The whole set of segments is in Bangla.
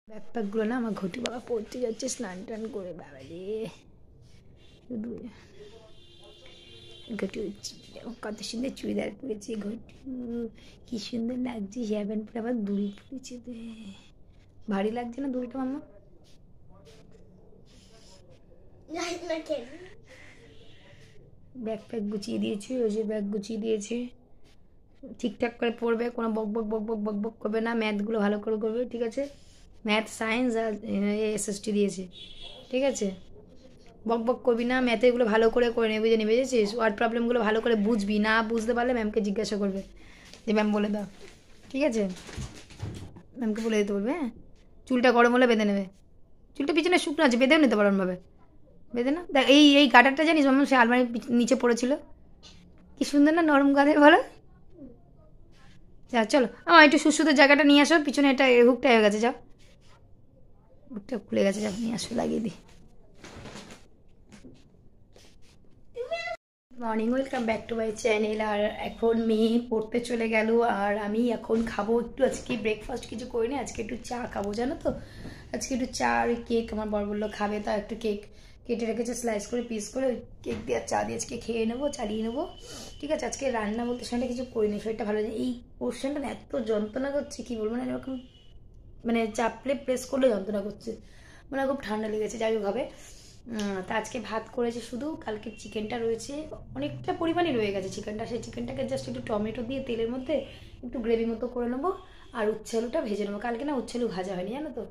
ব্যাকপ্যাকগুলো না আমার ঘটি বাবা পড়তে যাচ্ছে স্নান টান করে, বাবা রে শুধু ঘটি কত সুন্দর চুড়িদার পরেছে, ঘটি কি সুন্দর লাগছে, হেয়ার পরে আবার দুল পরেছে, ভারী লাগছে না দুলটা মাম্মা? ব্যাকপ্যাক গুছিয়ে দিয়েছি, ওই যে ব্যাগ গুছিয়ে দিয়েছি, ঠিকঠাক করে পড়বে, কোনো বক বক বক বক বক বক করবে না, ম্যাথগুলো ভালো করে করবে, ঠিক আছে? ম্যাথ সায়েন্স আর এসএসটি দিয়েছে, ঠিক আছে? বক বক করবি না, ম্যাথেগুলো ভালো করে নেবে, বুঝে নেবে, বুঝেছিস? ওয়ার্ড প্রবলেমগুলো ভালো করে বুঝবি, না বুঝতে পারলে ম্যামকে জিজ্ঞাসা করবে যে ম্যাম বলে দাও, ঠিক আছে? ম্যামকে বলে দিতে বলবে। হ্যাঁ, চুলটা গরম হলে বেঁধে নেবে, চুলটা পিছনে শুকনো আছে, বেঁধেও নিতে পারো ভাবে, বেঁধে না। দেখ এই গাটারটা জানিস মাম্মা, সে আলমারির নিচে পড়েছিল, কি সুন্দর না নরম গাদের, বলো? যা চলো আমার একটু সুস্থ জায়গাটা নিয়ে আসো, পিছনে এটা হুকটা হয়ে গেছে, যাও হুকটা খুলে গেছে, যাও নিয়ে আসো, লাগিয়ে দিই। Morning, welcome back to my channel. আর এখন মেয়ে পড়তে চলে গেল, আর আমি এখন খাবো একটু, আজকে ব্রেকফাস্ট কিছু করিনি, আজকে একটু চা খাবো, জানো তো? আজকে একটু চা আর কেক, আমার বর বললো খাবে, তা একটু কেক কেটে রেখেছে স্লাইস করে, পিস করে, ওই কেক দিয়ে আর চা দিয়ে আজকে খেয়ে নেবো, চালিয়ে নেবো, ঠিক আছে? আজকে রান্না বলতে সেটা কিছু করিনি, শরীরটা ভালো যায়, এই পোর্শনটা না এত যন্ত্রণা করছে, কি বলবো না, এরকম মানে চাপলে প্রেস করলে যন্ত্রণা করছে, মানে খুব ঠান্ডা লেগেছে, যাই হোক হবে। তা আজকে ভাত করেছে শুধু, কালকে চিকেনটা রয়েছে, অনেকটা পরিমাণে রয়ে গেছে চিকেনটা, সেই চিকেনটাকে জাস্ট একটু টমেটো দিয়ে তেলের মধ্যে একটু গ্রেভি মতো করে নেবো, আর উচ্ছে আলুটা ভেজে নেবো। কালকে না উচ্ছে আলু ভাজা হয়নি, জানো তো?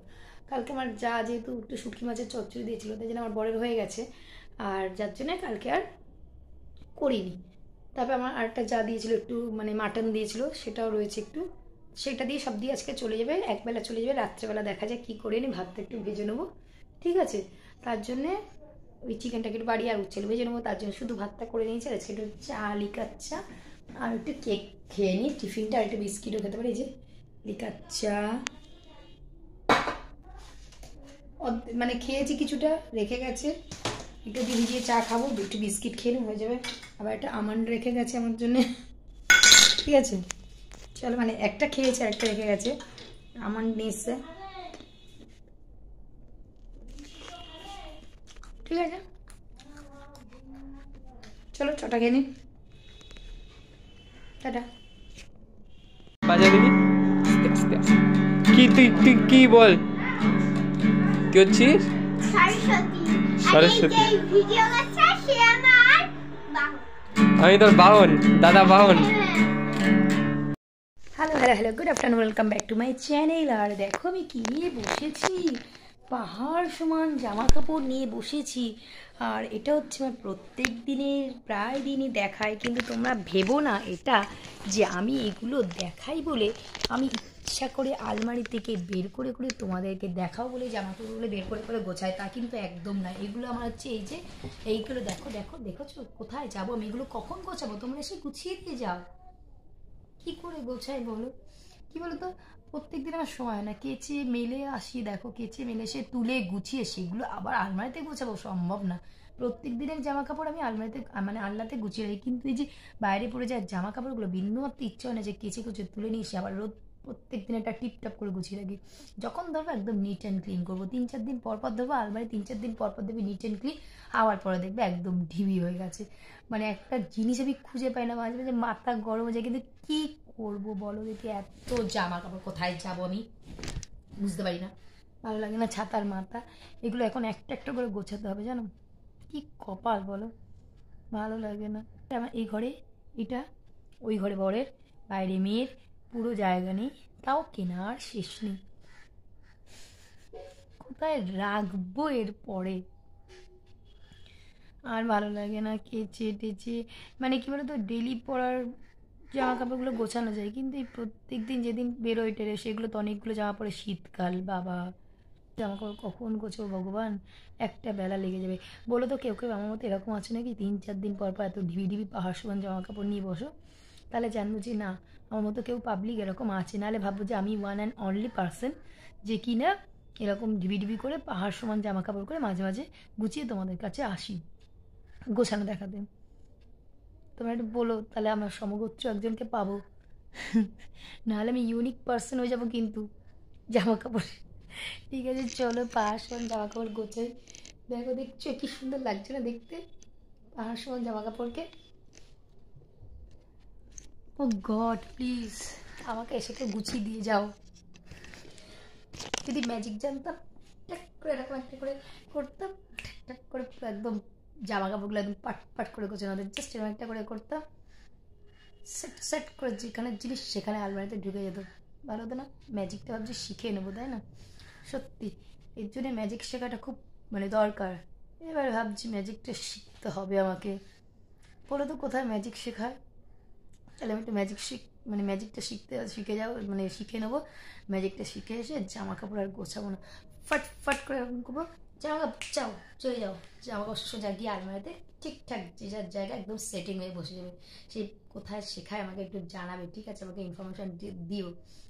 কালকে আমার যা যেহেতু একটু শুটকি মাছের চচ্চড়ি দিয়েছিলো, তাই জন্য আমার বরের হয়ে গেছে, আর যার জন্য কালকে আর করিনি। তারপর আমার আরেকটা যা দিয়েছিলো একটু, মানে মাটন দিয়েছিলো, সেটাও রয়েছে একটু, সেটা দিয়ে সব দিয়ে আজকে চলে যাবে, একবেলা চলে যাবে, রাত্রেবেলা দেখা যায় কী করে নি, ভাতটা একটু ভেজে নেবো, ঠিক আছে? তার জন্যে ওই চিকেনটাকে একটু বাড়ি আর উচ্ছেল ভেজে নেবো, তার জন্য শুধু ভাতটা করে নিয়েছি, আজকে একটু চা লিকার চা আর একটু কেক খেয়ে নিই টিফিনটা, আর একটু বিস্কিটও খেতে পারি, এই যে লিকার চা মানে খেয়েছি, কিছুটা রেখে গেছে, একটু দিয়ে ভিজিয়ে চা খাবো, একটু বিস্কিট খেয়ে নিই, হয়ে যাবে। আবার একটা আমন্ড রেখে গেছে আমার জন্যে, ঠিক আছে? চলো, মানে একটা খেয়েছে আর একটা রেখে গেছে, আমন্ড নিয়ে এসছে, ঠিক আছে? চলো ছটা খেয়ে নিন, টাটা। বাজা দিবি আস্তে আস্তে। কি তুই কি বল, কি হচ্ছিস? সরস্বতী। আমি তোর বাহন, দাদা বাহন। Hello hello hello, good afternoon, welcome back to my channel. আর দেখো আমি কী নিয়ে বসেছি, পাহাড় সমান জামা কাপড় নিয়ে বসেছি, আর এটা হচ্ছে আমার প্রত্যেক দিনের প্রায় দিনই দেখায়, কিন্তু তোমরা ভেবো না এটা যে আমি এগুলো দেখাই বলে আমি ইচ্ছা করে আলমারি থেকে বের করে করে তোমাদেরকে দেখাও বলে জামা কাপড়গুলো বের করে করে গোছাই, তা কিন্তু একদম না। এগুলো আমার হচ্ছে এই যে এইগুলো দেখো দেখো দেখেছো, কোথায় যাবো আমি, এগুলো কখন গোছাবো, তোমরা এসে গুছিয়ে দিয়ে যাও, কি করে গোছাই বলো? কি বলো তো, প্রত্যেক দিন আমার সময় হয় না, কেচে মেলে আসি, দেখো কেচে মেলে সে তুলে গুছিয়ে সেগুলো আবার আলমারিতে গোছাবো, সম্ভব না। প্রত্যেক দিনের জামা কাপড় আমি আলমারিতে মানে আলনাতে গুছিয়ে রাখি, কিন্তু এই যে বাইরে পড়ে যায় জামা কাপড়গুলো বিন্দুমাত্র ইচ্ছা হয় না যে কেচে কুচে তুলে নিয়ে এসে আবার রোদ প্রত্যেক দিন একটা টিপটাপ করে গুছিয়ে রাখি। যখন ধরবো একদম নিট অ্যান্ড ক্লিন করবো, 3-4 দিন পর পর ধরবো আলমারি, 3-4 দিন পর পর দেখবি নিট অ্যান্ড ক্লিন, আবার পরে দেখবে একদম ঢিবি হয়ে গেছে। মানে একটা জিনিস আমি খুঁজে পাই না, মাঝে মাঝে মাথা গরম হয়ে যায়, কিন্তু কি করবো বলো দেখি, এত জামা কাপড় কোথায় যাবো আমি বুঝতে পারি না, ভালো লাগে না, ছাতার মাথা, এগুলো এখন একটা একটা করে গোছাতে হবে, জানো? কি কপাল বলো, ভালো লাগে না। আমার এই ঘরে এটা, ওই ঘরে বরের, বাইরে মেয়ের, পুরো জায়গা নেই, তাও কেনার শেষ নেই, কোথায় রাখবো এর পরে, আর ভালো লাগে না কেচে টেচে, মানে কী বলতো, ডেলি পরার জামা কাপড়গুলো গোছানো যায়, কিন্তু এই প্রত্যেক দিন যেদিন বেরোয় টেরে সেগুলো তো অনেকগুলো জামা পরে, শীতকাল বাবা, জামা কাপড় কখন গোছাবো ভগবান, একটা বেলা লেগে যাবে। বলো তো কেউ কেউ আমার মতো এরকম আছে নাকি 3-4 দিন পর পর এত ঢিবি ঢিবি পাহাড় সমান জামা কাপড় নিয়ে বসো? তাহলে জানবো যে না, আমার মতো কেউ পাবলিক এরকম আছে, নাহলে ভাববো যে আমি ওয়ান অ্যান্ড অনলি পার্সন যে কি না এরকম ঢিবি ঢিবি করে পাহাড় সমান জামা কাপড় করে মাঝে মাঝে গুছিয়ে তোমাদের কাছে আসি গোছানো দেখাতে। তোমরা একটু বলো, তাহলে আমার সমগোত্র একজনকে পাবো, নাহলে আমি ইউনিক পার্সন হয়ে যাবো কিন্তু জামা কাপড় ঠিক আছে, চলো পাহাড় সমান জামা কাপড় গোছাই। দেখো, দেখছো কি সুন্দর লাগছে না দেখতে পাহাড় সমান জামা কাপড়কে? ও গড, প্লিজ আমাকে এসে কেউ গুছিয়ে দিয়ে যাও। যদি ম্যাজিক জানতাম, টাক করে এরকম একটা করে করতাম, টাক করে পুরো একদম জামা কাপড়গুলো একদম পাট পাট করে গোছানো হতো। জাস্ট এরকম একটা করে করতাম, সেট সেট করে যেখানে জিনিস সেখানে আলমারিতে ঢুকে যেত। ভালো হতো না? ম্যাজিকটা ভাবছি শিখে নেবো, তাই না? সত্যি এর জন্য ম্যাজিক শেখাটা খুব মানে দরকার। এবার ভাবছি ম্যাজিকটা শিখতে হবে আমাকে। বলো তো কোথায় ম্যাজিক শেখায়? তাহলে আমি একটু ম্যাজিকটা শিখে যাবো, মানে শিখে নেবো। ম্যাজিকটা শিখে এসে জামা কাপড় আর গোছাবো না, ফট ফট করে এরকম করবো, জামা কাপড় চাও চলে যাও, জামা কাপড় সোজা গিয়ে আলমারিতে ঠিকঠাক যে যার জায়গায় একদম সেটিং হয়ে বসে যাবে। সেই কোথায় শেখায় আমাকে একটু জানাবে, ঠিক আছে? আমাকে ইনফরমেশান দিও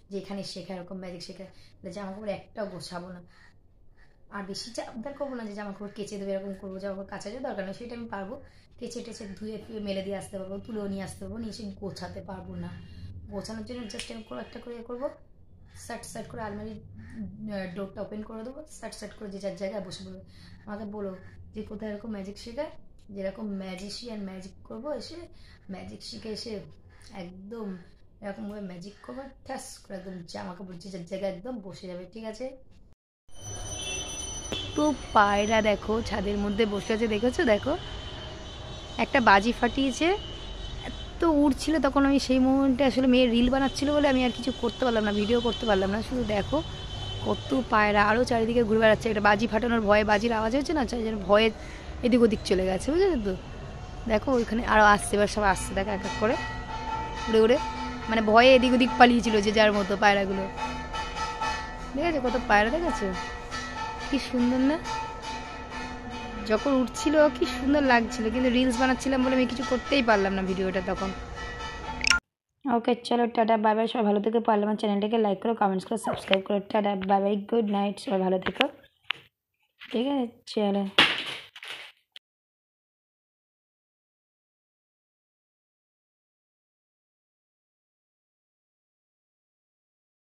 যে এখানে শেখায়, এরকম ম্যাজিক শেখায়। জামা কাপড় একটাও গোছাবো না, আর বেশি চাপদার করবো না যে জামা কাপড় কেচে দেবে, এরকম করবো। জামা কাপড় কাচার দরকার নেই, সেটা আমি পারবো। কেচে টেচে ধুয়ে ফুয়ে মেলে দিয়ে আসতে পারবো, তুলেও নিয়ে আসতে পারবো, নিয়ে এসে গোছাতে পারবো না। গোছানোর জন্য জাস্ট আমি একটা করে করবো, সাট সাট করে আলমারির ডোরটা ওপেন করে দেবো, সাট সাট করে যে যার জায়গায় বসে পড়বে। আমাকে বলো যে কোথায় এরকম ম্যাজিক শেখায়, যেরকম ম্যাজিশিয়ান ম্যাজিক করবো, এসে ম্যাজিক শিখে এসে একদম এরকমভাবে ম্যাজিক করবো, ঠাস করে একদম জামা কাপড় যে যার জায়গায় একদম বসে যাবে, ঠিক আছে? তো পায়রা দেখো ছাদের মধ্যে বসে আছে, দেখেছো? দেখো একটা বাজি ফাটিয়েছে, এত উড়ছিল তখন। আমি সেই মোমেন্টে আসলে মেয়ে রিল বানাচ্ছিল বলে আমি আর কিছু করতে পারলাম না, ভিডিও করতে পারলাম না। শুধু দেখো কত পায়রা আরও চারিদিকে ঘুরে বেড়াচ্ছে। একটা বাজি ফাটানোর ভয়ে, বাজির আওয়াজ হচ্ছে না, চাই যেন ভয়ে এদিক ওদিক চলে গেছে, বুঝলে তো? দেখো ওইখানে আরও আসছে, এবার সব আসছে, দেখো এক এক করে উড়ে উড়ে, মানে ভয়ে এদিক ওদিক পালিয়েছিল যে যার মতো পায়রাগুলো। দেখেছো কত পায়রা, দেখেছো কি সুন্দর না? যখন উঠছিল কি সুন্দর লাগছিল, কিন্তু রিলস বানাচ্ছিলাম বলে আমি কিছু করতেই পারলাম না ভিডিওটা তখন। ওকে চলো টাটা বাই বাই, সবাই ভালো থেকে পারলে আমার চ্যানেলটাকে লাইক করো, কমেন্টস করো, সাবস্ক্রাইব করো। Tata bye bye, good night, সবাই ভালো থেকো, ঠিক আছে? চলো।